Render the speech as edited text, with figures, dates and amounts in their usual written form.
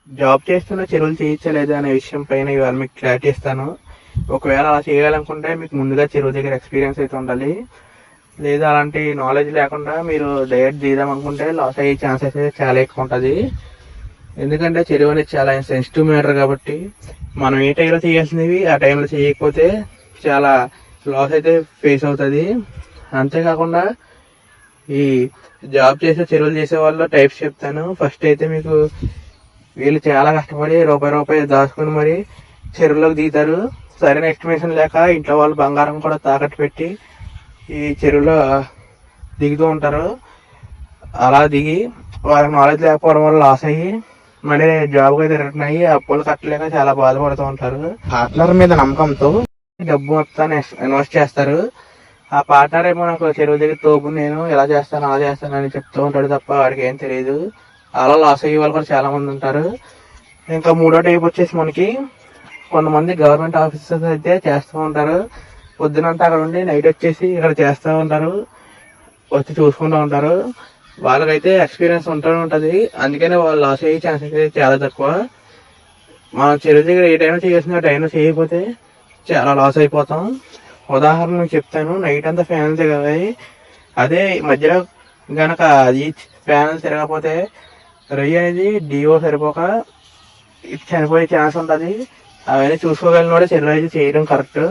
Job చేస్తున్న చెరువులు చేయించలేదా అనే విషయం పైన ఇవాళ మీకు క్లారిటీ ఇస్తాను. ఒకవేళ అలా చేయాలనుకుంటే మీకు ముందుగా చెరువు దగ్గర ఎక్స్పీరియన్స్ అయితే ఉండాలి. లేదా అలాంటి నాలెడ్జ్ లేకుండా మీరు డైరెక్ట్ తీద్దాం అనుకుంటే లాస్ అయ్యే ఛాన్సెస్ అయితే చాలా ఎక్కువ ఉంటుంది. ఎందుకంటే చెరువు అనేది చాలా సెన్సిటివ్ మ్యాటర్ కాబట్టి మనం ఏ టైంలో చేయాల్సినవి ఆ టైంలో చేయకపోతే చాలా లాస్ అయితే ఫేస్ అవుతుంది. అంతేకాకుండా ఈ జాబ్ చేసే చెరువులు చేసే వాళ్ళు టైప్స్ చెప్తాను. ఫస్ట్ అయితే మీకు వీళ్ళు చాలా కష్టపడి రూపాయి దాచుకుని మరి చెరువులోకి దిగుతారు. సరైన ఎస్టిమేషన్ లేక ఇంట్లో వాళ్ళు బంగారం కూడా తాకట్టు పెట్టి ఈ చెరువులో దిగుతూ ఉంటారు. అలా దిగి వాళ్ళకి నాలెడ్జ్ లేకపోవడం వల్ల లాస్ అయ్యి మళ్ళీ జాబ్కి అయితే రిటర్న్ అయ్యి అప్పులు కట్టలేక చాలా బాధపడుతూ ఉంటారు. పార్ట్నర్ మీద నమ్మకంతో డబ్బు మొత్తాన్ని ఇన్వెస్ట్ చేస్తారు. ఆ పార్ట్నర్ ఏమో నాకు చెరువు దగ్గర తోపు, నేను ఇలా చేస్తాను అలా చేస్తాను అని చెప్తూ ఉంటాడు తప్ప వాడికి ఏం తెలియదు. అలా లాస్ అయ్యే వాళ్ళు కూడా చాలా మంది ఉంటారు. ఇంకా మూడో టైప్ వచ్చేసి మనకి కొంతమంది గవర్నమెంట్ ఆఫీసర్స్ అయితే చేస్తూ ఉంటారు. పొద్దునంతా అక్కడ ఉండి నైట్ వచ్చేసి ఇక్కడ చేస్తూ ఉంటారు, వచ్చి చూసుకుంటూ ఉంటారు. వాళ్ళకైతే ఎక్స్పీరియన్స్ ఉంటుంది. అందుకనే వాళ్ళు లాస్ అయ్యే ఛాన్సెస్ అయితే చాలా తక్కువ. మనం చెరువు దగ్గర ఏ టైంలో చేయాల్సిన టైంలో చేయకపోతే చాలా లాస్ అయిపోతాం. ఉదాహరణకు చెప్తాను. నైట్ అంతా ఫ్యాన్లు తిరగాలి, అదే మధ్యలో గనక అది ఫ్యాన్లు తిరగకపోతే రొయ్య అనేది డివో సరిపోక చనిపోయే ఛాన్స్ ఉంటుంది. అవన్నీ చూసుకోగలిగిన చెరువు అయితే చేయడం కరెక్ట్.